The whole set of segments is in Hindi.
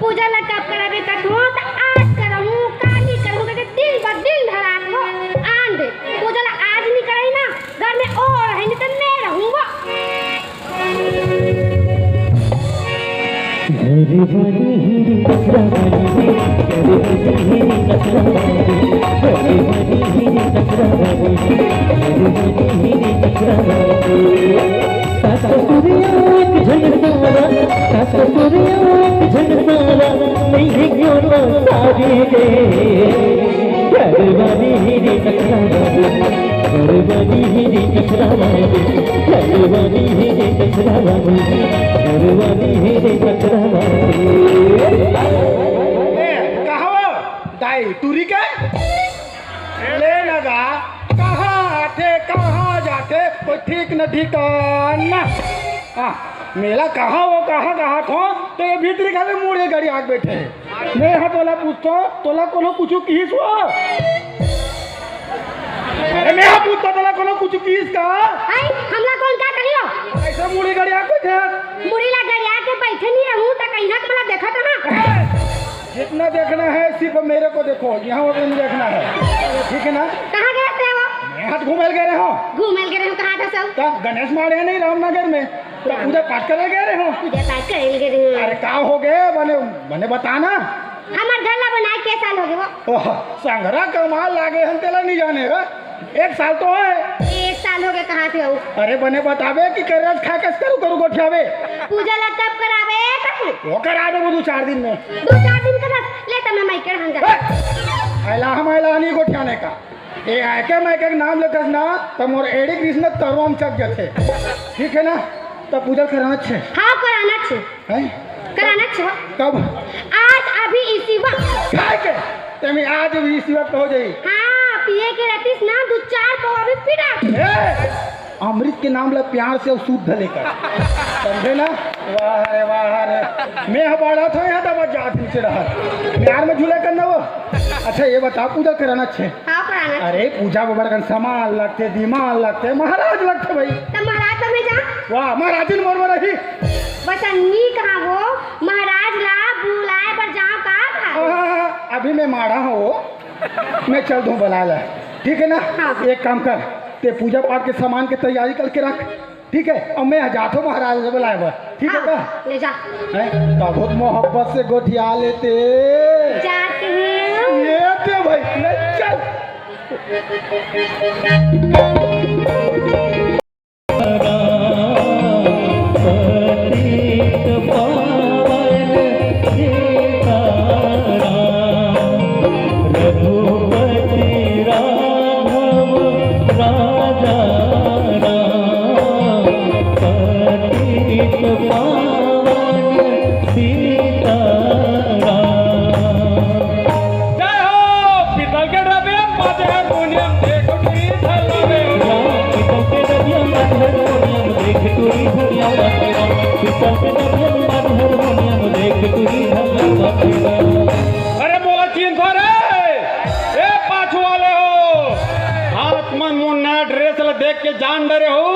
पूजा लगा करावे कथो तो आज करहूं काली करहूं के दिन ब दिन धरात हो आन दे पूजा ला आज नहीं कराई ना घर में और है नहीं तो मैं रहूंगा हरी हरी हिरी कचरावाली हरी हरी हिरी कचरावाली हरी हरी हिरी कचरावाली हरी हरी हिरी कचरावाली सात सूर्या एक झंडतारा सात सूर्या एक झंडतारा नहीं क्यों सारी रे घरवाली हिरी कचरावाली घरवाली हिरी कचरावाली घरवाली हिरी कचरावाली घरवाली हिरी कचरावाली कहो दाई टूरी के ले लगा कहाँ आते कहाँ जाते कोई ठीक न ठिकाना हाँ मेला कहाँ वो कहाँ कहाँ खो तो ये भीतरी खाले मुड़े गाड़ी आग बैठे मैं हाँ तोला पूछतो तोला कोनो कुछ किस वो अरे मैं हाँ पूछता तोला कोनो कुछ किस का हाय हमला कौन क्या कहियो ऐसा मुड़ी गाड़ी आग बैठे मुड़ी ला गड़िया के बैठे नहीं रहूं तो कहीं ना मला देखा था ना जितना देखना है सिर्फ मेरे को देखो यहाँ वो नहीं देखना है ठीक है ना कहाँ गए थे वो मैं हाथ घूमेल गए रहे हो घूमेल गए रहे कहाँ था सब तो गणेश मारे नहीं रामनगर में तो पूजा पाठ करे गए रहे हो पूजा पाठ कर गए अरे का हो गए बने बने बताना हमार घर ला बनाए के साल हो गए वो ओह संगरा कमाल लागे हम तेला नहीं जाने गा एक साल तो है एक साल हो गए कहाँ थे वो अरे बने बतावे कि करज खा के करू करू गोठियावे पूजा ला कब करावे कहीं वो करा दे वो 2-4 दिन में 2-4 दिन का ले तब मैं माइके हंगा ऐला हम ऐला नहीं गोठियाने का ये आके मैं के नाम लेकर ना तो मोर एड़ी कृष्ण तरवम चक जाते ठीक है ना तो पूजा कराना छे हाँ कराना छे हैं कराना छे कब आज अभी इसी वक्त खाए के तमे आज भी इसी वक्त हो जाई हाँ पिए के रहतीस ना 2-4 पवा भी पिटा अमृत के नाम ला प्यार से शुद्ध लेकर समझे ना वाह रे मैं हबाड़ा था यहाँ दबा जात नीचे रहा प्यार में झूले करना वो अच्छा ये बता पूजा कराना छे हाँ कराना अरे पूजा में बड़कन सामान लगते दिमाग लगते महाराज लगते भाई तो महाराज तो मैं जा वाह महाराज मोर में रही बसन्नी कहाँ वो महाराज ला बुलाए पर जाओ कहाँ था अभी मैं मारा हूँ मैं चल दूँ बुला ला ठीक है ना हाँ। एक काम कर ते पूजा पाठ के सामान की तैयारी करके रख ठीक है और मैं जातो महाराज से बुलाए हुआ ठीक है का ले जा तो बहुत मोहब्बत से गोठिया लेते जाते हैं ये ते भाई ले चल अरे बोला चीन सर ए पाछू वाले हो हाथ मन मुन्ना ड्रेस देख के जान डरे हो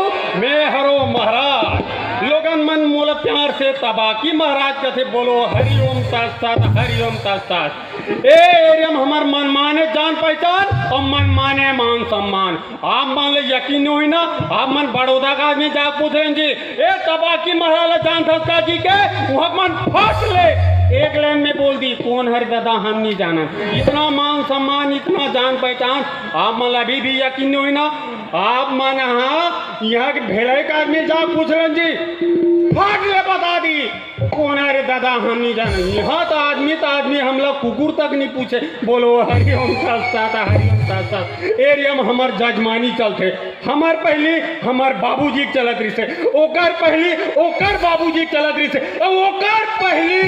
मैं हरो महाराज लोगन मन मोला प्यार से तबाकी महाराज कैसे बोलो हरिओम तत्सत हरिओम तत्सत ए एरियम हमार मन माने जान पहचान और मन माने मान सम्मान आप मान ले यकीन हुई ना आप मन बड़ौदा का आदमी जा पूछेंगे ए तबाकी महाराज जान था जी के वहाँ मन फट ले एक लाइन में बोल दी कौन हर दादा हम नहीं जाना इतना मान सम्मान इतना जान पहचान आप मन अभी भी यकीन नहीं हुई ना आप मन हाँ यहाँ के भेड़े का आदमी जा पूछ लें जी फट ले बता दी कौन है रे दादा हम नहीं जाना यहाँ तो आदमी हम लोग कुकुर तक नहीं पूछे बोलो हरिओम तत्सत हरिओम तत्सत एरिया में हमार जजमानी चलते हमार पहली हमार बाबूजी चलत रही से ओकर पहली ओकर बाबूजी चलत रही से ओकर पहली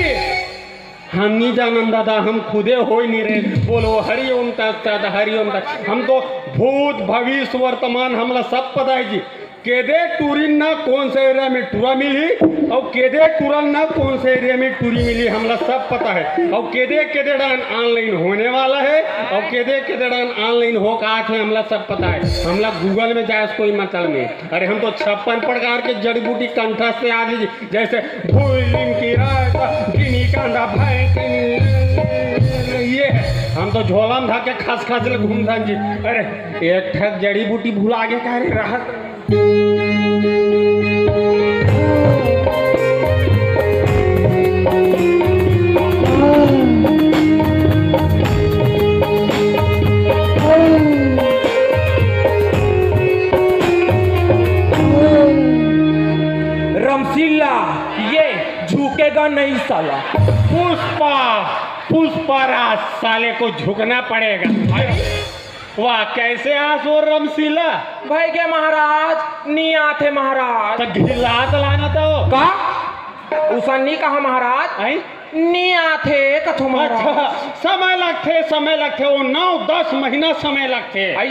हम नहीं जानन दादा हम खुदे हो ही नहीं रहे बोलो हरिओम तत्सत हरिओम तत्सत हम तो भूत भविष्य वर्तमान हमला सब पता है जी केदे टूरिन ना कौन से एरिया में टूरा मिली और केदे टूरन ना कौन से एरिया में टूरी मिली हमला सब पता है और केदे डान ऑनलाइन होने वाला है और केदे डान ऑनलाइन हो कहा थे हमला सब पता है हमला गूगल में जाए कोई मतलब नहीं अरे हम तो 56 प्रकार के जड़ी बूटी कंठस्थ से आगे जैसे भूलिंग की रात ई कांदा भाई ये हम तो झोला में धाके खास खास ले घूम जी। अरे एक ठक जड़ी बूटी भूला के कह रे राहत रमसीला ये झुकेगा नहीं साला। पुष्पा पुष्पराज साले को झुकना पड़ेगा। वाह कैसे आस और रमसीला भाई के महाराज नी आते महाराज तो घिलात लाना तो का उसा नी कहा महाराज आई नी आते कथो महाराज। अच्छा समय लगते वो 9-10 महीना समय लगते। आई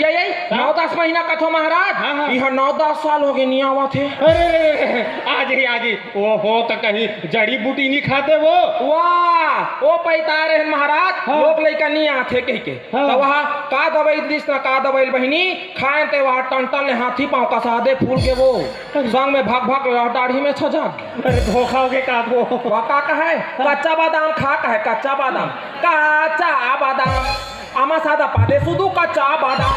9-10 महीना कथो महाराज। हाँ, हाँ। यह 9-10 साल हो गए नहीं आवा थे। अरे आज ही वो हो तो कहीं जड़ी बूटी नहीं खाते वो। वाह वो पैता रहे महाराज। हाँ। लोग लइका नहीं आते कह के हाँ। तो वहाँ का दवाई दिस ना का दवाई बहिनी खाए ते वहाँ टन ले हाथी पाँव का सादे फूल के वो संग में भाग दाढ़ी में सजा। अरे धोखा हो गए का वो वह का है कच्चा बादाम खा का है कच्चा बादाम आमा सादा पादे सुदू कच्चा बादाम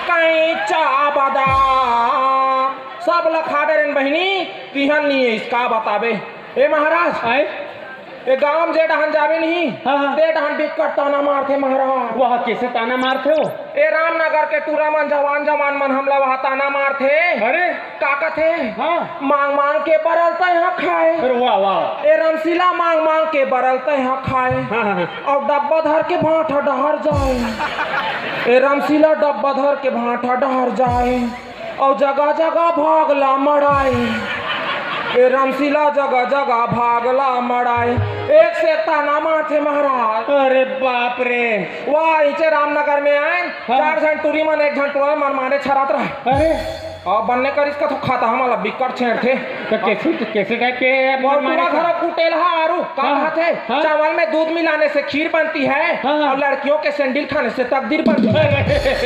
कच्चा बादाम सब ला खा दे बहिनी तिहन नहीं है इसका बताबे। ए महाराज आए ए गांव जे डहन जावे नहीं हाँ। दे डहन बिकट ताना मारते महाराज। वह कैसे ताना मारते हो। ए रामनगर के टूरा मन जवान मन हमला वहाँ ताना मारते। अरे का थे हाँ मांग के बरलता यहाँ खाए। अरे वाह ए रमसीला मांग के बरलता यहाँ खाए। हाँ। और डब्बा धर के भाटा डहर जाए। ए रमसीला डब्बा धर के भाटा डहर जाए और जगह जगह भागला मड़ाए। ए रमसीला जगह जगह भागला मड़ाए एक से ताना मारते महाराज। अरे बाप रे वाह इचे रामनगर में आए हाँ। 4 जन टूरी मन 1 जन टूरा मन मारे छरात रहे। अरे और बनने कर इसका तो खाता हमारा बिकट छेड़ थे तो कैसे टाइप के और पूरा घर कुटेल आरू का हाँ, थे हाँ। चावल में दूध मिलाने से खीर बनती है हाँ। और लड़कियों के सैंडल खाने से तकदीर बनती है।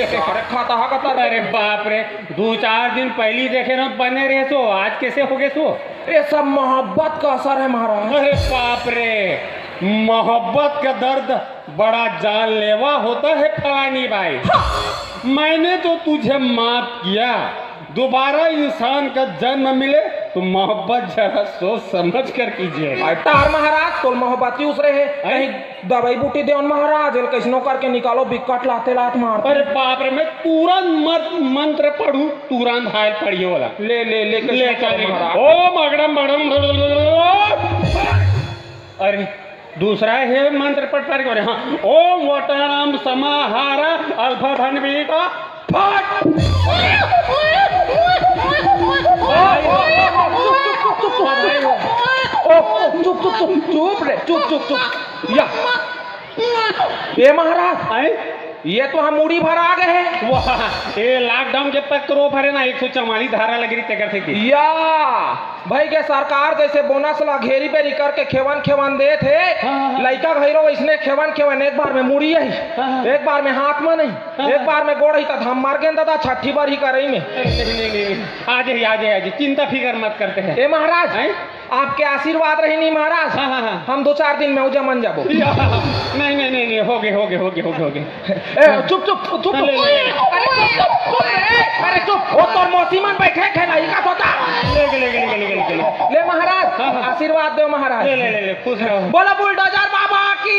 अरे खाता हा खाता अरे बाप रे 2-4 दिन पहले देखे ना बने रहे तो आज कैसे हो गए तो। ये सब मोहब्बत का असर है महाराज। अरे बाप रे मोहब्बत का दर्द बड़ा जानलेवा होता है फलानी भाई। मैंने तो तुझे माफ किया दोबारा इंसान का जन्म मिले तो मोहब्बत जरा सोच समझ कर कीजिए। तार महाराज तो मोहब्बती उसरे है कहीं दवाई बूटी दे महाराज कैसनो करके निकालो बिकट लाते लात मार। अरे बाप रे मैं तुरंत मंत्र पढ़ूं तुरंत हाल पढ़िए वाला ले महाराज। ओम अगड़म अरे दूसरा है मंत्र पढ़ कर हाँ ओम वटाराम समाहारा अल्फा धनवी का चुप या ये महाराज आए ये तो हम मूड़ी भर आ गए हैं। वाह ये लॉकडाउन के तक तो भरे ना 144 धारा लग रही तेकर से की या भाई के सरकार जैसे बोनस ला घेरी बेरी करके खेवन दे थे। हाँ। लड़का घरो इसने खेवन एक बार में मुड़ी ही हाँ। एक बार में हाथ में नहीं एक बार में गोड़ ही तक हम मार गए दादा छठी बार ही कर रही में। नहीं आज चिंता फिकर मत करते हैं। ए महाराज आपके आशीर्वाद रही नहीं महाराज। हाँ। हम 2-4 दिन में उजा मन जाबो। नहीं हो गए चुप अरे चुप वो तो मौसी मन बैठे खेलाई का होता ले महाराज। हाँ। आशीर्वाद दो महाराज। ले खुश रहो। बोला बुलडोजर बाबा की।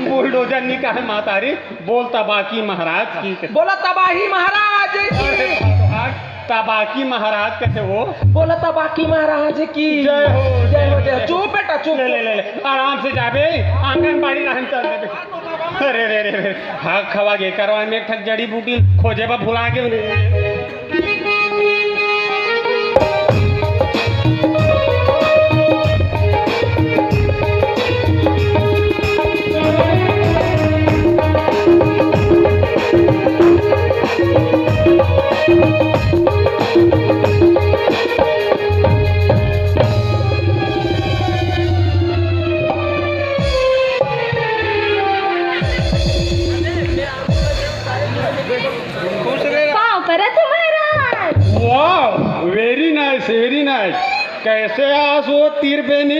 बुलडोजर नहीं कहा माता रे बोलता बाकी महाराज की बोला तबाही महाराज की। तबाकी महाराज कैसे वो बोला तबाकी महाराज की जय हो। चुप बेटा चुप ले आराम से जाबे आंगनबाड़ी रहन चल दे। अरे हाँ खवा गे करवा में ठक जड़ी बूटी खोजे बा भुला के वेरी नाइस कैसे आस वो तीर बेनी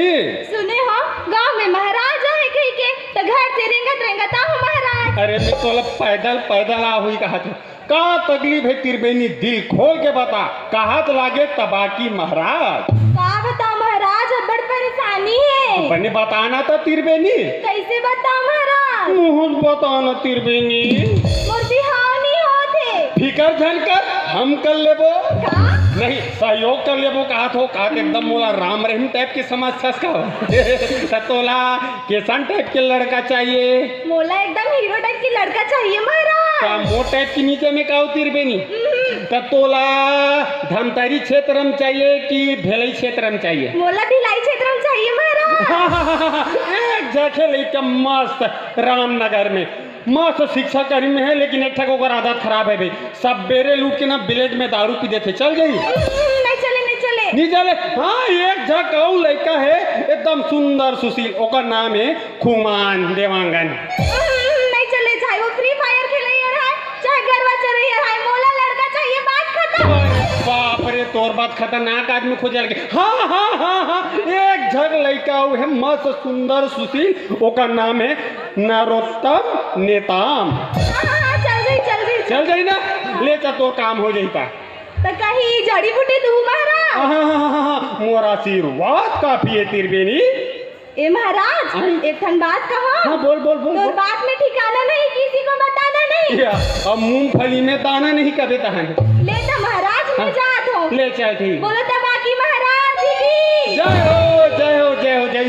सुने हो गांव में महाराज है कहीं के तो घर से रेंगत रेंगत आऊं महाराज। अरे मैं तो पैदल पैदल आ हुई कहा थी का तकलीफ है तिरबेनी दिल खोल के बता कहा तो लागे तबाकी महाराज। का बता महाराज बड़ परेशानी है। बने बताना था तिरबेनी। कैसे बता महाराज। मुझ बताना तिरबेनी। मोर बिहाव नहीं होते। फिकर झनकर हम कर लेबो का नहीं सहयोग कर लेबो कहा तो का एकदम मोला राम रहीम टाइप की समस्या का तोला कैसन टाइप के लड़का चाहिए। मोला एकदम हीरो टाइप की लड़का चाहिए महाराज। का मोट टाइप की नीचे में का तिरबेनी तोला धमतरी क्षेत्र में चाहिए कि भेलई क्षेत्र में चाहिए। मोला भिलाई क्षेत्र में चाहिए महाराज। एक जगह लेके मस्त रामनगर में मस्त शिक्षा करी में है लेकिन एक ठक ओकर आदत खराब है भाई सब बेरे लूट के ना बिलेट में दारू पी देते चल गई। नहीं चले नहीं चले। हाँ एक झक और लड़का है एकदम सुंदर सुशील ओकर नाम है खुमान देवांगन। नहीं चले चाहे वो फ्री फायर खेले है चाहे गरबा चले है मोला लड़का चाहिए बात खत्म। बाप रे तोर बात खतरनाक आदमी खोजल के। हाँ हाँ हाँ हाँ एक झक लड़का है मस्त सुंदर सुशील ओकर नाम है नरोत्तम नेताम। चल जाई ना ले चा तो काम हो जाता तो कहीं जड़ी बूटी दूँ महाराज। मोर आशीर्वाद काफी है तिरबेनी। ए महाराज एक ठन बात कहो। हाँ बोल बोल बोल। तो बात में ठिकाना नहीं किसी को बताना नहीं। अब मूंगफली में दाना नहीं कभी तहन ले तो महाराज मैं जात हूँ। ले चल ठीक। बोलो तो बाकी महाराज की जय हो जय हो जय हो जय।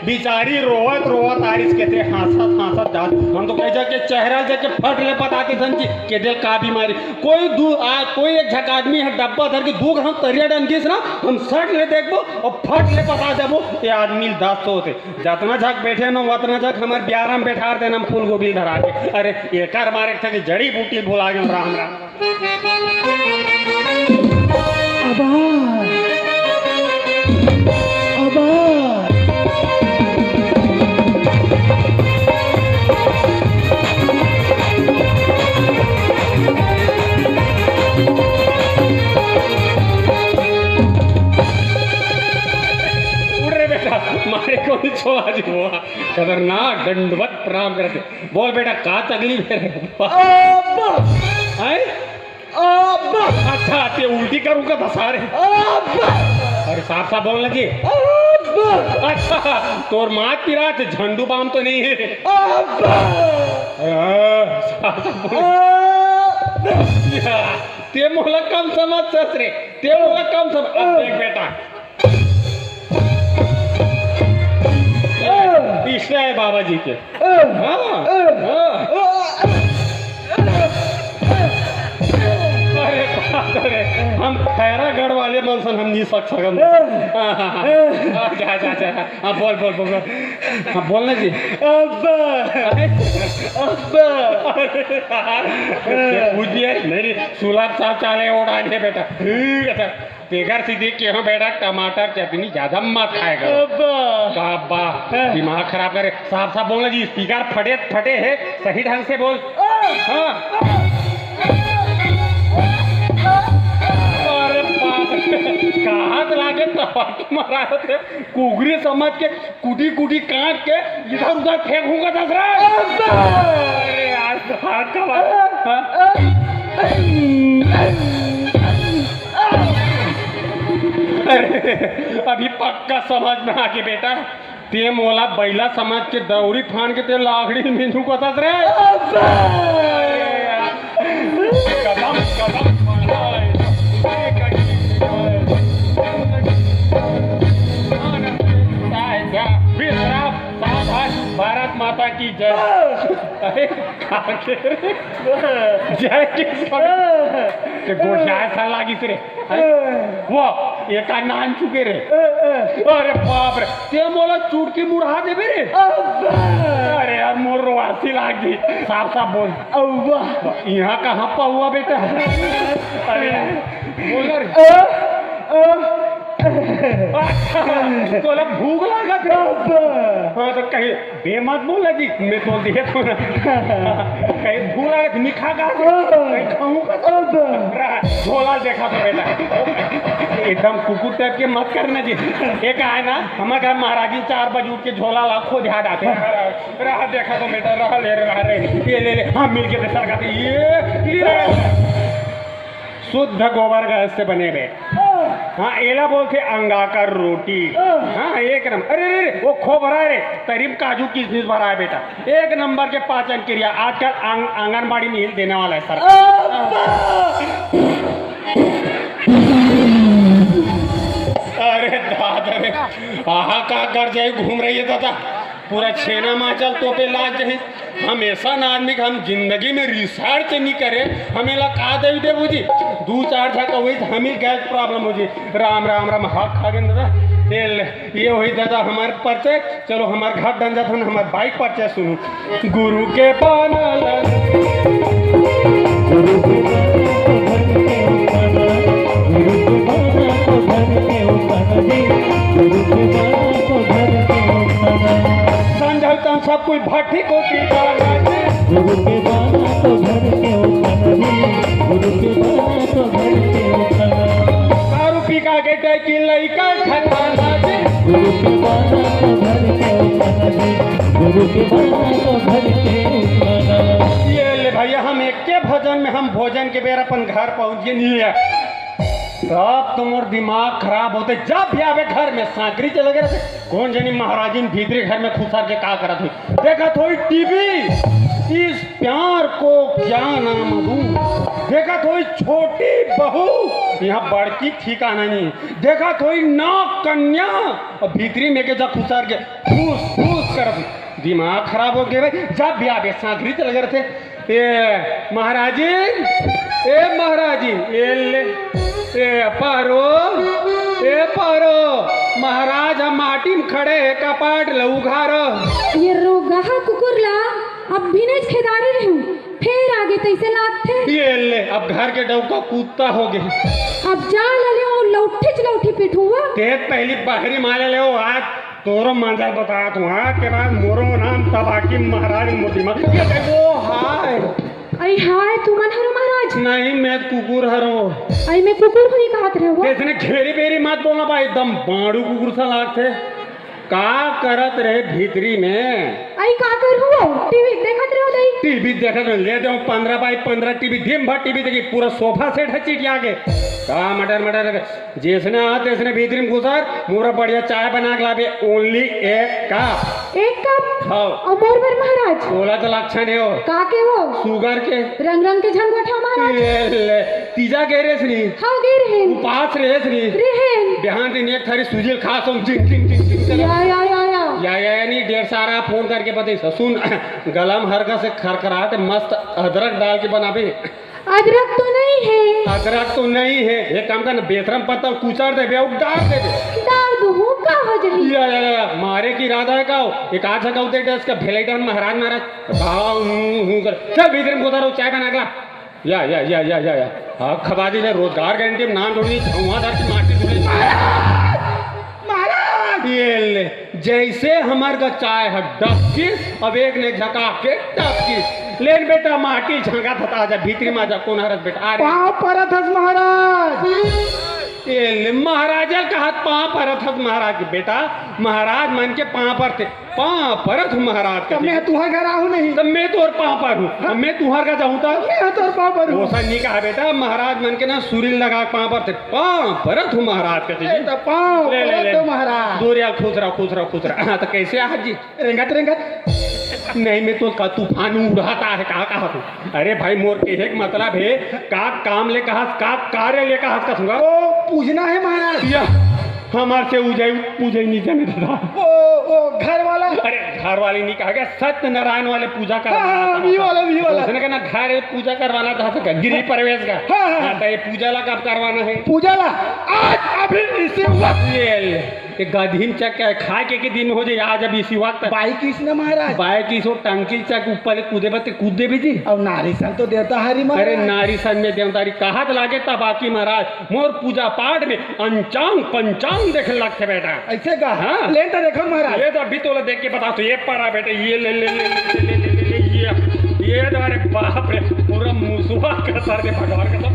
बिचारी रोवत रोवत आरिस के थे हंसत हंसत जात हम तो कह जाके चेहरा जाके फट ले पता के धन के दिल का बीमारी कोई एक झक आदमी है डब्बा धर के दूध हम तरिया डंकिस ना हम सट ले देखबो और फट ले पता देबो ये आदमी 10 होते जितना झक बैठे ना उतना झक हमार ब्याह में बैठा देना फूल गोभी धरा के। अरे एकर मारे थे जड़ी बूटी भुला गए राम राम। मारे को छोड़ा जी हुआ खतरनाक दंडवत प्रणाम करते। बोल बेटा का तकलीफ है। अच्छा ते उल्टी करूँ का धसारे। अरे साफ साफ बोलना जी। अच्छा तोर माँ की रात झंडू बाम तो नहीं है। ते मोला कम समझ ससरे ते मोला कम समझ। देख बेटा इश्क है बाबा जी के। अरे हम खैरागढ़ वाले मनसन हम नहीं सकम। हाँ बोल बोल बोल हाँ बोलना जी। पूछ दिया नहीं सुलभ साहब चाले उड़ा दे बेटा बेगर सीधे क्यों बेटा टमाटर चटनी ज्यादा मत खाएगा बाबा दिमाग खराब करे। साफ साफ बोलना जी स्पीकर फटे है सही ढंग से बोल। हाँ अरे बाप कहाँ लागे टमाटर मारा थे कुगरी समझ के कुटी कुटी काट के इधर उधर फेंकूंगा दसरा। अरे यार हाथ का अभी पक्का समझ में आके बेटा ते मोला बैला समझ के दौरी फान के ते लाखड़ी मेनू को दस रे। कदम कदम भारत माता की जय। जय किस गोशाय सा लागी रे वो एक नान चुके रे। अरे बाप रे ते मोला चुटकी मुड़ा देबे रे। अरे यार मोर रोवासी लागी साफ साफ बोल यहाँ कहाँ पहुआ बेटा। अरे बोल रे तो लोग भूख लगा था। हाँ तो कहीं बेमत बोला जी, मैं तो दिए तो ना कहीं भूख लगा थी, मिठा का कहीं खाऊं का तो झोला देखा तो बेटा एकदम कुकुर टाइप के मत करना जी। एक आए ना हमारे घर महाराजी 4 बजे उठ के झोला लाखों ध्यान आते हैं। रहा देखा तो बेटा रहा ले रहा रे ये ले हाँ मिल के दे सरकार ये शुद्ध गोबर गैस से बने हुए। हाँ एला बोलते अंगाकर रोटी। हाँ एक नंबर। अरे रे वो खो भरा है रे करीब काजू किशमिश भरा है बेटा। एक नंबर के पाचन क्रिया आजकल आंगनबाड़ी में देने वाला है सर। अरे दादा रे आहा का कर जाए घूम रही है दादा पूरा छेना माचल तो पे लाज रही। हम ऐसा ना आदमी का हम जिंदगी में रिसर्च नहीं करे हमें ला का दे देबू जी 2-4 झक हुई हमें गैस प्रॉब्लम हो जी। राम राम राम हाथ खा गए दादा तेल ये हुई दादा हमारे परिचय। चलो हमारे घर डंजा था हमारे बाइक परिचय सुनो। गुरु के समझलता सब कोई भट्टी को गुरु के बाना तो घर के गुरु के बाना तो घर के दारू पी का गेटे की लइका ठठाना जी। गुरु के बाना तो घर के गुरु के बाना तो घर के ये ले भैया हम एक के भजन में हम भोजन के बेर अपन घर पहुंच गए नहीं है तब तुम्हार दिमाग खराब होते जब भी आवे घर में सांकरी चले गए कौन जनी महाराजी भीतरे घर में खुसार के का करत हुई देखा थोड़ी टीवी इस प्यार को क्या नाम दूं। देखा थोड़ी छोटी बहू यहाँ बड़की ठिकाना नहीं। देखा थोड़ी नाक कन्या और भीतरी में के जब खुसार के फूस फूस करत दिमाग खराब हो गया भाई। जब भी आवे सांकरी चले गए थे ए महाराजी ए पारो महाराज हम माटी में खड़े है कपाट लउघार ये रोगा कुकुरला अब भी नहीं खेदारे रहूं फिर आगे तैसे लात थे ये ले अब घर के डौका कुत्ता हो गए। अब जा ले और लौठी पिठुआ ते पहली बाहरी माले ले आज तोरो मंजर बता तू आज के बाद मोरो नाम तबाकी महाराज मोती मत वो हाय अरे हाय तू मन हरो महाराज नहीं मैं कुकुर हरो अरे मैं कुकुर हुई कहत रहे हो इसने घेरी बेरी मत बोलना भाई एकदम बाड़ू कुकुर सा लागते का करत रहे भीतरी में आई का कर हुआ टीवी देखत रहो दई टीवी देखत ले दो 15x15 टीवी दिन भर टीवी देखी पूरा सोफा सेट है चीटिया के का मटर जिसने आ तेसने भीतरी में घुसर मोरा बढ़िया चाय बना के लावे ओनली एक कप हाँ और मोर महाराज बोला तो लक्षण है हो का के वो शुगर के रंग रंग के झंगोठा महाराज तीजा के रेसनी हाँ गे रहें उपास रेसनी रहें बिहान दिन एक थारी सुजिल खास हम टिंग टिंग टिंग टिंग या नहीं ढेर सारा फोन करके पता सुन गलम हरका से खरखराहट मस्त अदरक डाल के बनाबे। अदरक तो नहीं है अदरक तो नहीं है एक काम करना बेसरम पत्ता कुचर दे बेउ डाल दे डाल दूं का हो जाए या मारे की इरादा है का एक आज का उधर इसका भेलेटन महाराज कर चल भीतर में उधर चाय बना के या हाँ खबादी ने रोजगार गारंटी में नाम जोड़ी धुआंधार की माटी जोड़ी ये ले जैसे हमार का चाय है 10 किस अब एक ने झका के 10 किस लेन बेटा माटी झंगा था जा भीतरी में जा कौन हरस बेटा अरे पाँव परत हस महाराज ये ले महाराजा का हाथ पाँव परत हस महाराज के बेटा महाराज मन के पाँव पर थे पाँव परत महाराज का मैं तुहर घर आहू नहीं तब मैं तो और पाँव पर हूँ मैं तुहर का जाऊँ था मैं तो पाँव पर हूँ नहीं कहा बेटा महाराज मन के ना सूर्य लगा पाँव पर थे पाँव परत हूँ महाराज का पाँव परत महाराज दूरिया खुश रहा हाँ तो कैसे आज जी रेंगत नहीं मैं तो का तूफान उड़ाता है कहा तू अरे भाई मोर के एक मतलब है का काम ले कहा का कार्य ले कहा का सुनगा ओ पूजना है महाराज या हमार से पूजा नहीं जाने देता ओ घर वाला अरे घर वाले नहीं कहा गया सत्यनारायण वाले पूजा करवाना भी वाला उसने कहना घर पूजा करवाना था तो गिरी प्रवेश का तो ये पूजा ला कब करवाना है पूजा ला आज अभी इसे ये गधीन चक खाए के दिन हो जाए आज अब इसी वक्त बाई किसने महाराज बाय की सो टंकी चक ऊपर कूदे बते कूदे भी जी। अब नारी सन तो देवता हरी महाराज। अरे नारी सन में देवतारी कहा लागे तब बाकी महाराज मोर पूजा पाठ में अंचांग पंचांग देखे लगते बेटा। ऐसे का हाँ। ले तो देखो महाराज। ये तो अभी तो देख के बता तो ये पड़ा बेटे ये ले ले ले ले ले ले ले ये तो अरे बाप रे पूरा मुसुआ का सर के भगवान का तो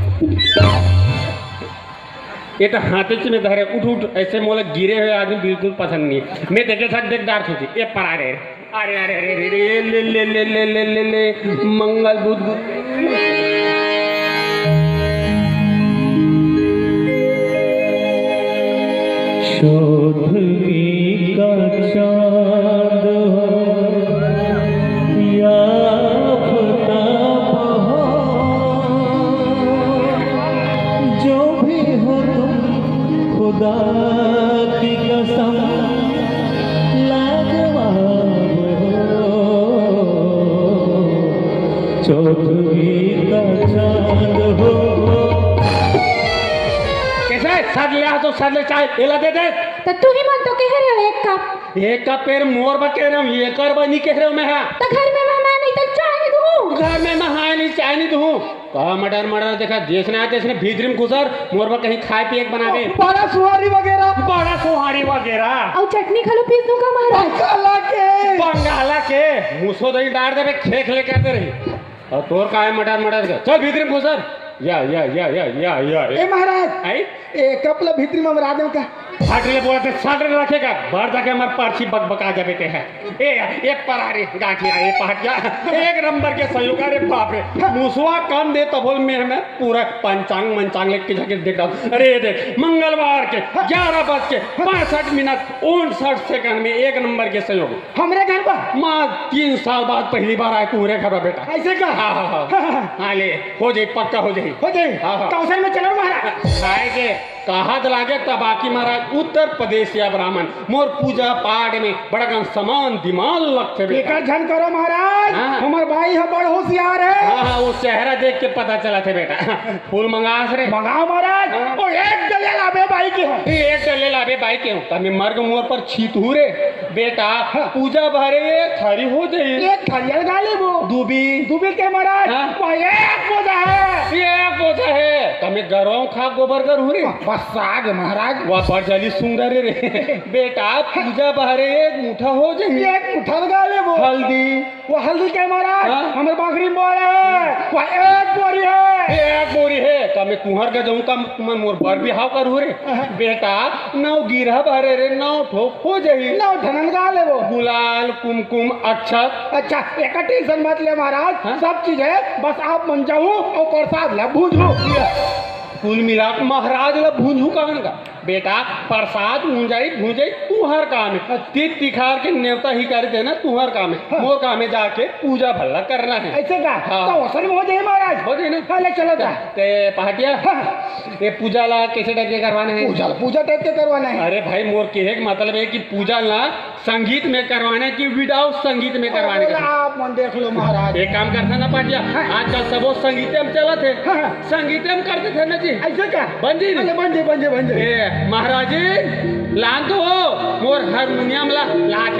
ये तो हाथे में धरे उठ उठ ऐसे मोले गिरे हुए आदमी बिल्कुल पसंद नहीं है। मैं देखे था देख डार सोची ये पर अरे अरे अरे अरे अरे ले ले ले ले ले ले ले मंगल बुध शोधवी का चांद या जो भी हो तुम खुदा की कसम लाजवाब हो चौधरी का चांद हो। कैसा है सर ले तो सर ले चाय एला दे दे तर तुम्ही म्हणतो की हे रे एक कप पेर मोर बा कह रहा हूँ ये कर बनी कह रहा हूँ मैं। हाँ तर घर में मेहमान नहीं तो चाय नहीं दूँ। घर में मैं हाँ नहीं चाय नहीं दूँ कहा मटर मटर देखा देखना है देखने भीतर में घुसर मोरबा कहीं खाए पिए बना दे बड़ा सुहारी वगैरह बड़ा सोहारी वगैरह और चटनी खा लो पीस दूंगा महाराज। काला के बंगाला के मुसो दही डाल दे खे खेले कहते रही और तोर का है मटर मटर का चल भीतर में घुसर या ए महाराज आई ए कपला भीतरी में मरा देव का फाटले बोलते साटले रखेगा बाहर जाके हमारे पर्ची बकबका जा बेटे है ए परारी गाठिया ये पहाटिया एक नंबर के सहयोग अरे बाप रे मुसवा काम दे तो बोल में हमें पूरा पंचांग मंचांग लेके जाके देख रहा अरे ये देख मंगलवार के 11:65 59 सेकंड में एक नंबर के सहयोग हमरे घर पर माँ 3 साल बाद पहली बार आए पूरे घर बेटा ऐसे का हाँ ले हो जाए पक्का हो जाए हो जाए हाँ। कौशल में चलो महाराज। खाए के कहा लागे तबाकी महाराज उत्तर प्रदेश या ब्राह्मण मोर पूजा पाठ में बड़ा समान दिमाग लगते बेटा। एकर झन करो महाराज। हाँ। हमार भाई है बड़ होशियार है। हाँ वो चेहरा देख के पता चला थे बेटा फूल मंगास रे मंगाओ महाराज। हाँ। ओ एक डले लाबे भाई के हो एक डले लाबे भाई के तब मर्ग मोर पर छीतू रे बेटा पूजा भरे थारी हो जाए एक थरियल गाले वो दूबी के महाराज। हाँ। वो एक बोझा है एक बोझा है तमें गरौ खा गोबर कर रे बस साग महाराज। वह बरजली सुंदर रे बेटा पूजा बहरे एक मुठा हो जाए एक मुठल गाले वो हल्दी वो हल्दी के महाराज। हाँ। हमारे बाखरी बोल है वो एक बोरी है एक बोरी है तमें कुहर का जाऊँ का तुम्हें मोर बर भी हाव कर रे बेटा नौ गिरह भरे रे 9 ठोक हो जाए नौ धनन गाले वो गुलाल कुमकुम अक्षत। अच्छा एक टेंशन मत ले महाराज। हाँ? सब चीज है बस आप मन जाऊ और प्रसाद ला भूजू कुल मिला के महाराज ला भूंजू कहन का बेटा प्रसाद भूंजाई तुहर काम है तीत तिखार के नेवता ही कर देना तुहर काम है मोर काम है जाके पूजा भला करना है ऐसे का हाँ। तो असल में हो जाए महाराज। हो जाए ना पहले चलो जा ते पहाटिया ये पूजा ला कैसे टाइप के करवाना है पूजा टाइप के करवाना है। अरे भाई मोर के मतलब है कि पूजा ला संगीत में करवाना है कि विदाउट संगीत में करवाने का आप मन देख लो महाराज। एक काम करता ना पाटिया आजकल सबो संगीत में चला थे हाँ। संगीत में करते थे ना जी ऐसे का बंदी बंजे ए महाराज जी लान तो मोर हारमोनियम ला लाख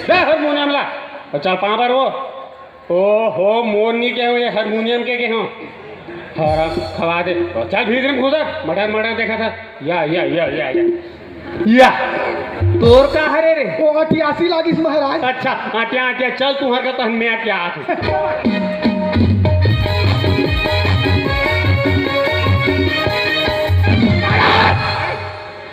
हारमोनियम ला चल 5 बार वो हो मोर नहीं के हुए हारमोनियम के हो हरा खवा दे चल भीतर में घुसर मटर देखा था या तोर का हरे रे वो 88 लागिस महाराज। अच्छा आटिया चल तू हर का तो मैं आटिया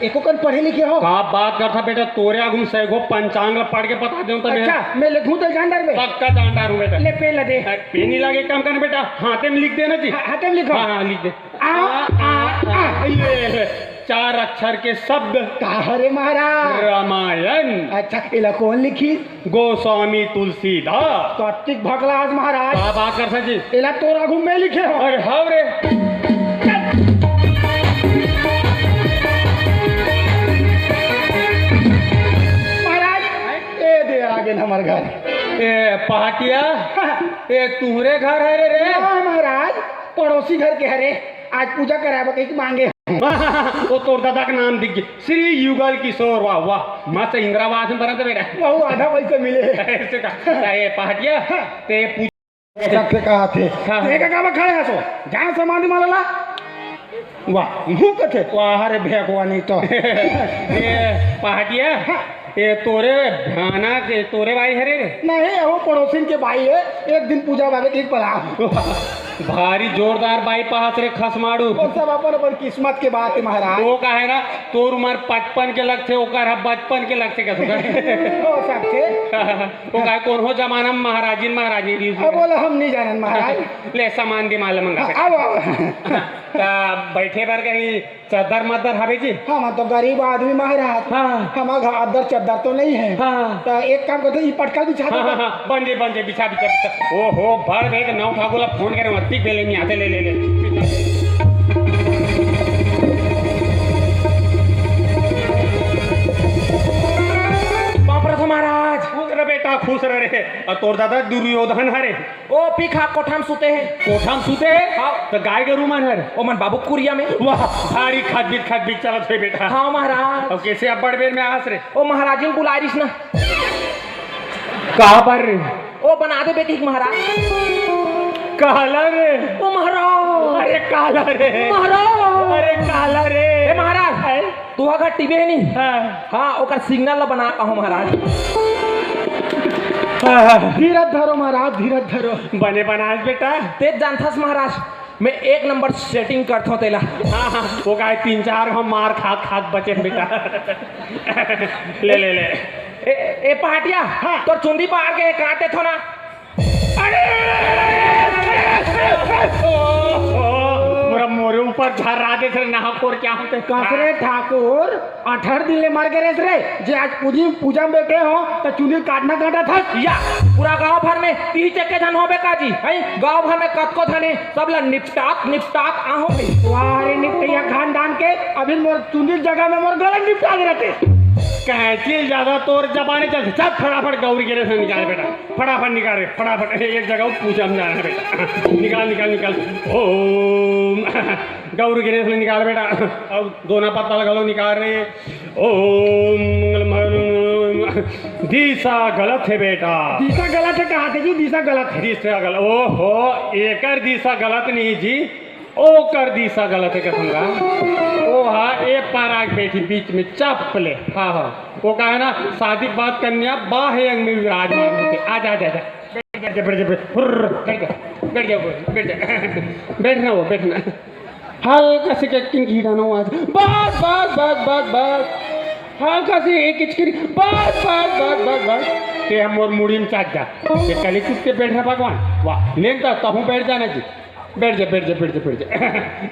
एको कन पढ़े लिखे हो? का बात करता बेटा, तोरे आगू सैगो पंचांग पढ़ के बता दूं तो अच्छा मैं लिखूं तो जानदार में पक्का जानदार हूँ बेटा। ले पे ले दे। पेनी लागे काम करना बेटा, हाथे में लिख देना जी। हाथे में लिखो। हाँ लिख दे। आ ये 4 अक्षर के शब्द। कहा रे महाराज? रामायण। अच्छा इला कौन लिखी? गोस्वामी तुलसीदास। कार्तिक भगलाज महाराज। का बात करता जी? इला तो राघु में लिखे हो। अरे हाँ रे। महाराज ए दे आगे हमारे घर। ए पहाटिया, ए तुहरे घर है रे? हाँ महाराज पड़ोसी घर के हरे, आज पूजा कराबो के मांगे। वो तोर दादा का नाम दिख गया, श्री युगल किशोर। वाह वाह, मस्त इंदिरावास में बना था बेटा। बहु आधा पैसे मिले। ऐसे का ए पहाटिया ते सबसे कहा थे एक का खड़े हसो जहाँ समाधि माला वाह मुंह कथे वाह रे भेगवा नहीं तो। ए पहाटिया, ये तोरे भाना के तोरे भाई हरे रे? नहीं वो पड़ोसी के भाई है, एक दिन पूजा बाबे ठीक पड़ा। भारी जोरदार बाई पास रे खसमाड़ू। वो सब अपन अपन किस्मत के बात है महाराज। वो का है ना, तोर उम्र 55 के लग थे, ओकर बचपन के लग थे क्या वो सब थे। वो का कौन हो जमाना में महाराजी अब बोले हम नहीं जानन महाराज। ले सामान दे माल मंगा बैठे पर कहीं चद्दर मद्दर हवे जी? हम तो गरीब आदमी महाराज। हमारा अदर चद्दर तो नहीं है। तो एक काम करते ये पटका बिछा दो। बन जे बिछा बिछा। ओहो भर भेग नौ ठाकुर फोन करे मत्ती बेले में आते ले महाराज। खुश रह बेटा, खुश रह रे। और तोर दादा दुर्योधन हरे? ओ पीखा कोठाम सुते है। कोठाम सुते है? हाँ। तो गाय के रूमन हरे? ओ मन बाबू कुरिया में। वाह भारी खाद बीत चलत है बेटा। हाँ महाराज। अब कैसे अब बड़ बेर में आस रे? ओ महाराज ने बुलाइस ना। कहाँ पर रे? ओ बना दे बेटी महाराज। काला रे? ओ महाराज। अरे काला रे महाराज। अरे काला रे। ए महाराज तू अगर टीवी है नहीं? हाँ ओकर सिग्नल ला बना पाओ महाराज। धीरज धरो महाराज, धीरज धरो। बने बनास बेटा? तेज जानथस महाराज, मैं 1 नंबर सेटिंग करता हूँ तेला। हाँ वो गाय 3-4 हम मार खाक बचे बेटा। ले ए पाटिया तो चुंदी पार के काटे थो ना। पूरा मोरे ऊपर झर्रा दे थे ना कोर क्या होते? कसरे ठाकुर 18 दिन ले मर गए रे। जे आज पूजा में बैठे हो तो चुनी काटना था या पूरा गांव भर में 30 चक्के धन हो बेका जी है। गांव भर में कतको धने सब ला निपटात आहो में। वाह रे निपटिया खानदान के अभी मोर चुनी जगह में मोर गला निपटा दे रहते। कैंची ज्यादा तोर जबाने चलते। सब फटाफट गौरी गिरे से निकाल बेटा, फटाफट निकाल रे, फटाफट एक जगह पूजा में जाना है बेटा। निकाल ओम गौरी गिरे से निकाल बेटा। अब दोना पत्ता लगा लो, निकाल रहे। ओम दिशा गलत है बेटा। दिशा गलत है? कहा थे जी दिशा गलत है? दिशा गलत? ओहो एकर दिशा गलत नहीं जी, ओकर दिशा गलत है कसम का। ओ हाँ ए पाराग बैठी बीच में चपले। हाँ वो कहा है ना, शादी बात कन्या बाह्य अंग में विराजमान होते। आजा बैठना हल्का से किंग हिलाना हो। आज बस हल्का से एक इचकरी बस ते हम और मुड़ी में चाट जा। ये कली कुत्ते बैठना भगवान। वाह लेता तहूँ बैठ जाना जी। बैठ जा।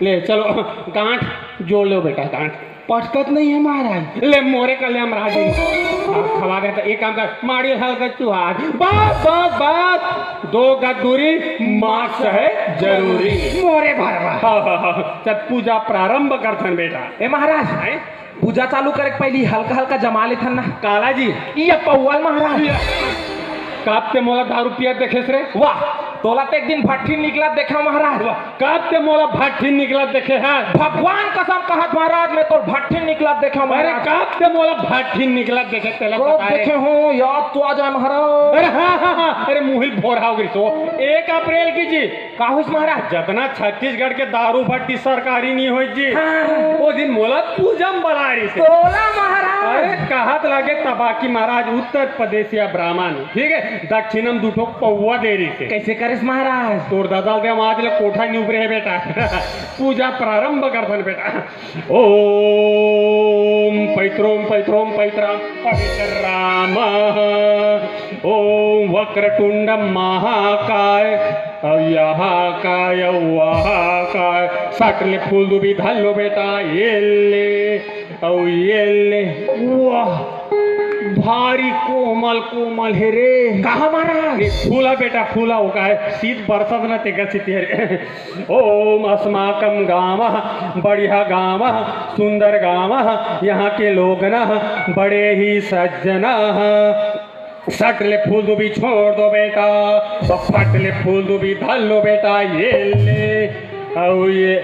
ले चलो गांठ जोड़ लो बेटा, गांठ पटकत नहीं है महाराज। ले मोरे का ले हम राजी खवा देता। एक काम कर, मारी हल्का चुहार बस 2 गज दूरी मास्क है जरूरी। मोरे भरवा। चल पूजा प्रारंभ करथन बेटा। ए महाराज पूजा चालू करे पहली हल्का जमा लेथन ना। काला जी ये पौवाल महाराज काप के मोला दारू पिया देखे रे? वाह तोला तो एक दिन भट्टी निकला देखा महाराज। काप के मोला भट्टी निकला देखे है? भगवान कसम कहत महाराज मैं तो भट्टी निकला देखा अरे महाराज। काप के मोला भट्टी निकला देखे तेला देखे हो याद तो आ जाए महाराज। अरे हाँ अरे मुहिल भोर हो गई। सो 1 अप्रैल की जी का हुई महाराज? जतना छत्तीसगढ़ के दारू भट्टी सरकारी नहीं हुई जी, वो दिन मोला पूजम बलारी से तोला महाराज। अरे कहत लगे तबाकी महाराज उत्तर प्रदेश या ब्राह्मण ठीक है, दक्षिणम 2 ठो पौवा देरी से। कैसे करिस महाराज? तोर दादा दे आज ले कोठा नहीं उभरे है बेटा पूजा प्रारंभ करथन बेटा ओम पैत्रोम पैत्रोम पैत्रम पवित्रराम ओम वक्रतुंड महाकाय यहाँ काय वहाँ काय सकले फूल दुबी धल्लो बेटा ये ले वाह भारी कोमल कोमल है रे कहा महाराज? फूला बेटा फूला हो का है शीत बरसत न ते गसित है ओम अस्माकम गाँव बढ़िया गाँव सुंदर गाँव यहाँ के लोग न बड़े ही सज्जन सटले फूल दुबी छोड़ दो बेटा तो फटले फूल दुबी धल लो बेटा ये ले और ये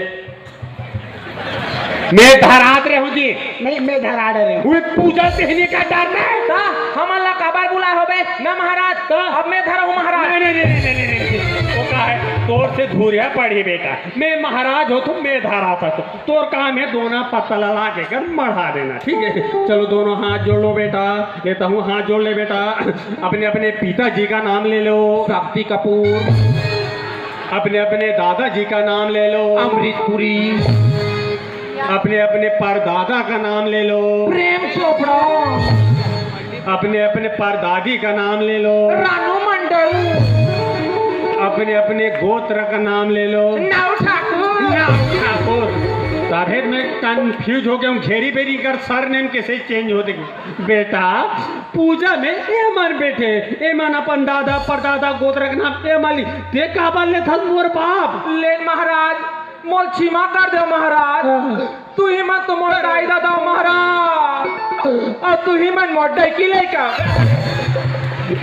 मैं धरात रहे हूँ जी नहीं मैं धरा रहे हूँ वो पूजा कहने का डर है ता हम अल्लाह काबार बुला होबे ना महाराज ता अब मैं धरा हूँ महाराज। नहीं वो कहा है तोर से धूरिया पड़ी बेटा मैं महाराज हो तो मैं धरा था तोर काम है दोनों पत्ता लगा के कर मढ़ा देना ठीक है चलो दोनों हाथ जोड़ लो बेटा लेता हूँ हाथ जोड़ ले बेटा अपने अपने पिताजी का नाम ले लो शक्ति कपूर अपने अपने दादाजी का नाम ले लो अमृतपुरी अपने अपने परदादा का नाम ले लो प्रेम चोपड़ा अपने अपने परदादी का नाम ले लो रानू मंडल अपने अपने गोत्र का नाम ले लो नाव ठाकुर सारे मैं कंफ्यूज हो गया हूँ घेरी बेरी कर सर नेम कैसे चेंज होते बेटा पूजा में ए मन बैठे ए मन अपन दादा परदादा गोत्र का नाम ए माली ते काबल ले था मोर बाप लेन महाराज मोल क्षमा कर दो महाराज तू ही मन तो मोर दाई दादा महाराज और तू ही मन मोर डाई की लेकर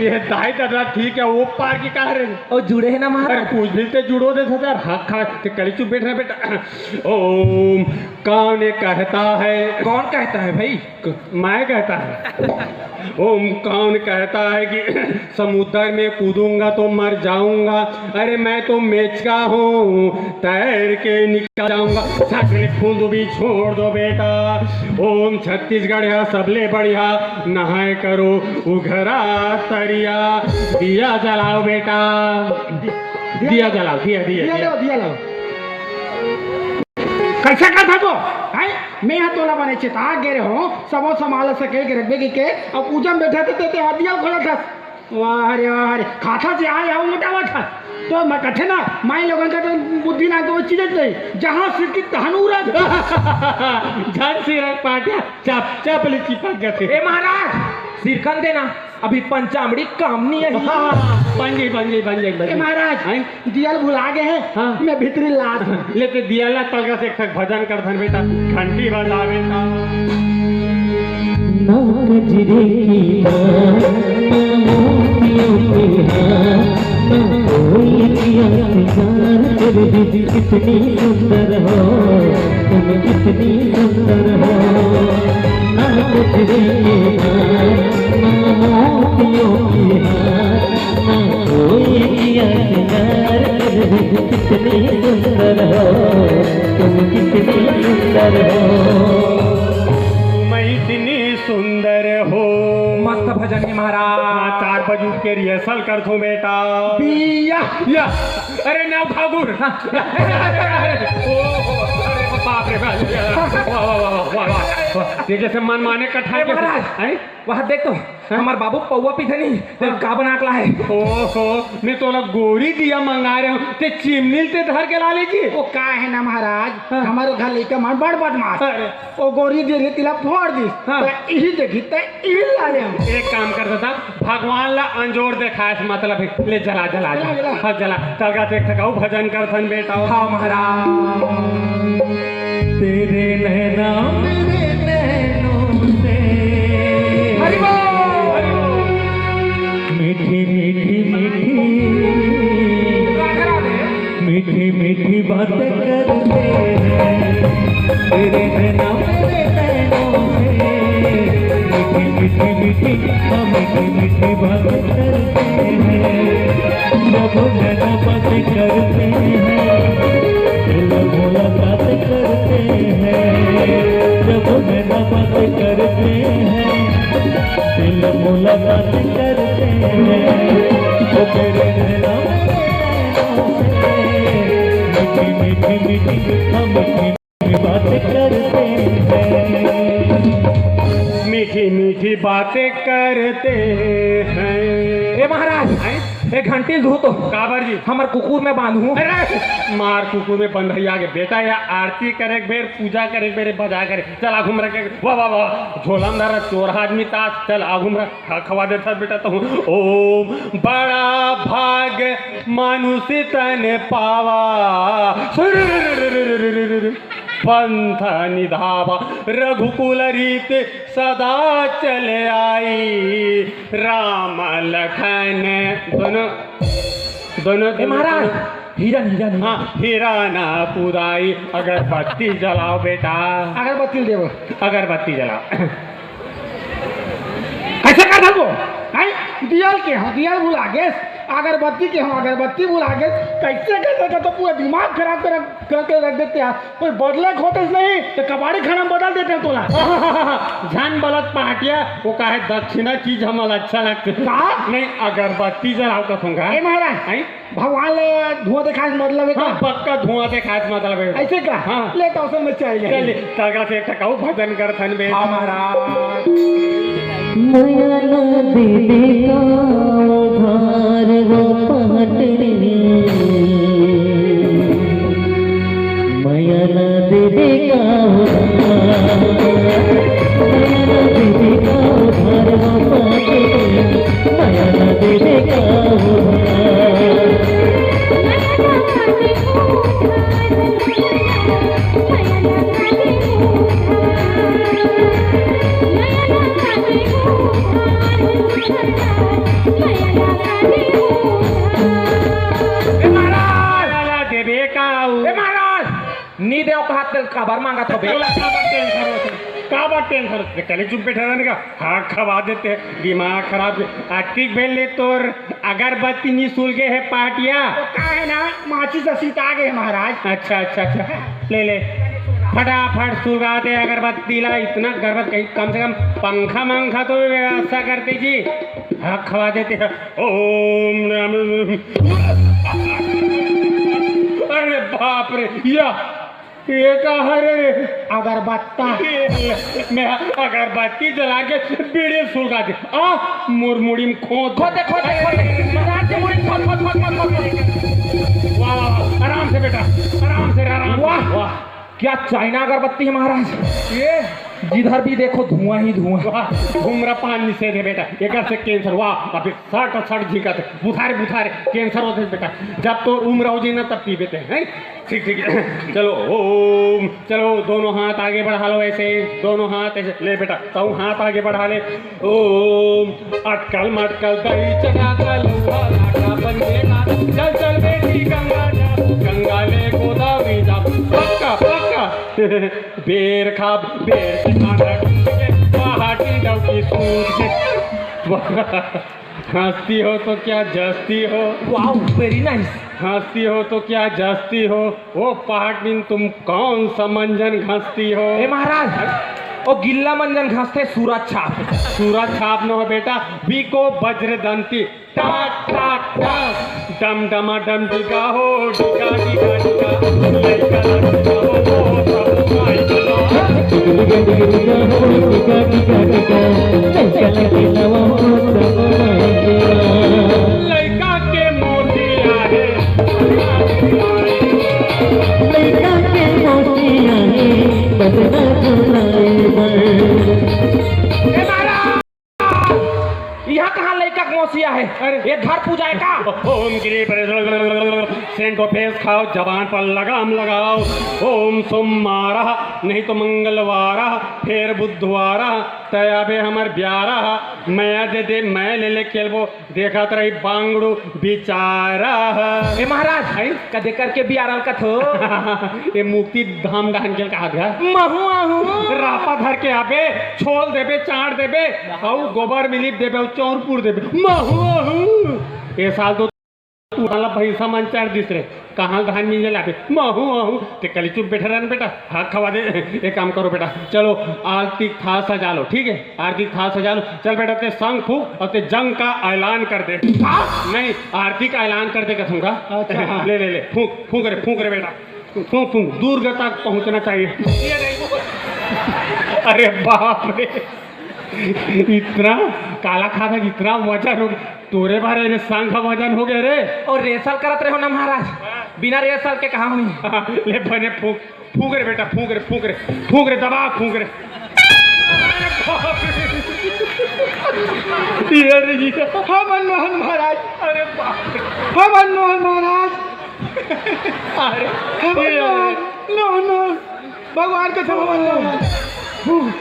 ये दाई दादा ठीक है वो पार की कहा रहे और जुड़े है ना महाराज कुछ भी ते जुड़ो दे सर हाँ खा कली चुप बैठ रहे बेटा ओम कौन कहता है कौन कहता है भाई मैं कहता है ओम कौन कहता है कि समुद्र में कूदूंगा तो मर जाऊंगा अरे मैं तो मेचका हूँ तैर के निकल जाऊंगा सकले फूल भी छोड़ दो बेटा ओम छत्तीसगढ़ है सबले बढ़िया नहाए करो उघरा तरिया दिया जलाओ बेटा दिया जलाओ दिया लो कैसा का था तो है मैं यहाँ तोला बने चेता गे रहे हो सबो संभाल सके के रखबे के और पूजा में बैठा थे ते हदिया खोला था वाह रे खाता से आए आओ मोटा हुआ था तो मैं कथे ना माई लोगों का तो बुद्धि ना तो चीज नहीं जहाँ सिटी तहनूरा झट सिर पाटिया चप चप ले चिपक गए ए महाराज सिरकन देना अभी पंचामड़ी काम नहीं है बन गई महाराज दियल भुला गए हैं हाँ। मैं भीतरी लात लेते दियाला तलका से एक भजन कर धन बेटा घंटी बजा बेटा ना गजरे की ना कोई किया इंतजार कर दीदी कितनी सुंदर हो तुम कितनी सुंदर हो ना गजरे की ना कोई किया इंतजार कर दीदी कितनी सुंदर हो तुम कितनी सुंदर हो मैं इतनी सुंदर हो मस्त भजन है महाराज 4 बजे उठ के रिहर्सल कर दो बेटा या अरे नाव ठाकुर बाप रे वाह जैसे मन माने कठाई महाराज वहाँ देख तो हमारे बाबू पौवा पीथनी का बना के लाए ओहो मैं तो लोग गोरी दिया मंगा रहे हूँ ते चिमनी ते धर के ला लीजिए वो का है ना महाराज हमारे घर लेकर मार बड़ बदमाश वो गोरी दे रही तिला फोड़ दी यही देखी ते यही ला ले हम एक काम करता था भगवान ला अंजोर देखा मतलब ले जला जला हाँ जला तलगा देख सकाऊ भजन करथन बेटा हाँ महाराज तेरे नैना मेरे नैनों से मीठी मीठी मीठी मीठी मीठी बातें करते हैं तेरे नैना मेरे नैनों से मीठी मीठी मीठी मीठी मीठी बातें करते हैं जब नैना बातें करते हैं मुलाकात करते हैं जब नैना बातें करते हैं दिल मुलाकात करते हैं तो तेरे नैना हम मीठी बातें करते हैं, मीठी मीठी बातें करते हैं। ए महाराज एक घंटी धो तो काबर जी हमर कुकुर में बांधू। अरे मार कुकुर में बंधैया के बेटा या आरती करे बेर पूजा करे बेर बजा करे चल आघुम रखे वाह वाह वाह झोला में चोर आदमी ताश चल आघुम रख खवा देता बेटा तो ओम बड़ा भाग मानुष तन पावा पंथ निधावा रघुकुल रीत सदा चले आई राम लखन दोनों ए महाराज हिरन हिरन हाँ हीरा ना पुदाई अगरबत्ती जलाओ बेटा अगरबत्ती देव अगरबत्ती जलाओ ऐसे कर दो दियल के हाँ दियल भुला गए अगरबत्ती के हम अगरबत्ती भुला गए कैसे कैसे तो पूरा दिमाग खराब करके रख देते हैं कोई बदले खोते नहीं तो कबाड़ी खाना बदल देते हैं तोला झन बलत पहाटिया वो काहे दक्षिणा चीज हमारा अच्छा लगते नहीं अगरबत्ती जलाओ कहूँगा ए महाराज भगवान ले धुआं दिखाए मतलब है हाँ पक्का धुआं दिखाए मतलब है ऐसे का हाँ ले तो उसे में चाहिए तगड़ा से एक कहूँ भजन कर थन बे महाराज माया ना दे का उधार वो पहटनी, माया ना दे का उधार, माया ना दे का उधार वो पहटनी, माया ना दे का उधार। नी देव का हाथ खबर मांगा था काबर टेंशन कल चुप बैठा रहने का हाँ खवा देते दिमाग खराब आर्थिक भेल ले तोर अगरबत्ती निःशुल्क है पाटिया क्या है ना माचिस से सीता गए महाराज अच्छा अच्छा अच्छा ले ले फटाफट सुलगा दे अगरबत्ती ला इतना गर्भत कहीं कम से कम पंखा मंखा तो व्यवस्था करते जी हाँ खवा देते हैं ओम अरे बाप रे या ये कहा रे अगरबत्ता मैं अगरबत्ती जला के बीड़े सुलगा दे आ मुरमुड़ी में खोद खोदे खोदे खोदे महाराज से मुड़ी खोद खोद खोद खोद खोद वाह वाह आराम से बेटा आराम से आराम वाह वाह क्या चाइना अगरबत्ती है महाराज ये जिधर भी देखो धुआं ही धुआं धूम्रपान निषेध है बेटा एक से कैंसर वाह अभी सट झिकत बुखारे बुखारे कैंसर होते बेटा जब तो उम्र हो जी ना तब पी बेते हैं ठीक ठीक चलो ओम चलो दोनों हाथ आगे बढ़ा लो ऐसे दोनों हाथ ऐसे ले बेटा तो हाथ आगे बढ़ा ले ओम अटकल मटकल दही चना का लोहा लाटा बनेगा चल चल बेटी गंगा जा गंगा ले गोदावरी जा पक्का पक्का बेर खा बेर पहाड़ी डौकी सूट हंसती हो तो क्या जस्ती हो वाह वेरी नाइस हंसती हो तो क्या जस्ती हो वो पहाड़ी तुम कौन सा मंजन घसती हो ए महाराज ओ गिल्ला मंजन घसते सूरज छाप न हो बेटा बीको वज्र दंती टाक टाक टाक डम डमा डम डिगा हो डिगा डिगा डिगा लइका लइका हो सब लइका के मोतिया है लइका के मोतिया है बदना यहाँ कहाँ लड़का मौसिया है अरे ये घर पूजा है का ओम गिरी पर सेंट को फेस खाओ जबान पर लगाम लगाओ ओम सोमवारा नहीं तो मंगलवारा फिर बुधवारा तयाबे हमार ब्यारा मैं दे दे मैं ले ले खेलबो देखा तो रही बांगड़ू बिचारा ए महाराज कदे करके भी आरल का थो ये मुक्ति धाम डान के कहा गया महू आहू रापा धर के आबे छोल देबे चाट देबे आउ गोबर मिलीप देबे चौरपुर देबे महू ये साल तो वाला भैंसा मन चार दिस रे कहाँ धान मिल जाए महू आहू ते कल चुप बैठे रहना बेटा हाथ खवा दे एक काम करो बेटा चलो आरती था सजा लो ठीक है आरती था सजा लो चल बेटा ते संग फूक और ते जंग का ऐलान कर दे नहीं आरती का ऐलान कर दे कहूँगा ले ले ले फूक फूक रे बेटा फूंक फूंक दूर तक पहुंचना चाहिए। अरे बाप रे, इतना काला खाना इतना वजन हो तोरे बारे में सांग का वजन हो गया रे। और रेसल करत रहे हो ना महाराज, बिना रेसल के कहा हुई। ले बने फूंक फूंक रे बेटा, फूंक रे फूंक रे फूंक रे, दबा फूंक रे। ये हाँ मनमोहन महाराज, अरे बाप रे, हाँ मनमोहन महाराज, अरे हाँ मनमोहन, नो नो, भगवान के सब मनमोहन,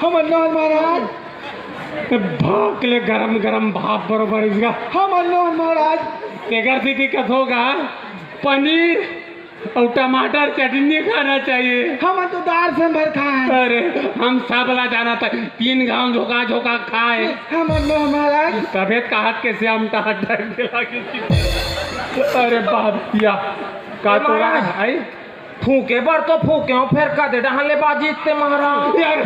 हाँ मनमोहन महाराज, भाग ले गरम गरम भाप बरोबर इसका। हाँ मनमोहन महाराज, तेगर से दिक्कत होगा, पनीर और टमाटर चटनी खाना चाहिए। हम तो दाल सांभर खाए। अरे हम सबला जाना था, 3 गांव झोंका झोंका खाए। हाँ मनमोहन महाराज, तबियत का हाथ कैसे हम डर लगी थी। अरे बाप किया का तो आई फूके बर तो फूके हो, फिर का दे डहले बाजी इतने महाराज। यार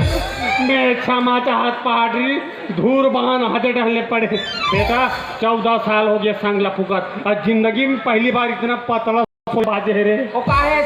मैं क्षमा चाहत पाड़ी धूर बहान हाथे डहले पड़े। बेटा 14 साल हो गया संगला फुकत और जिंदगी में पहली बार इतना पतला बाजे रे। ओ काहे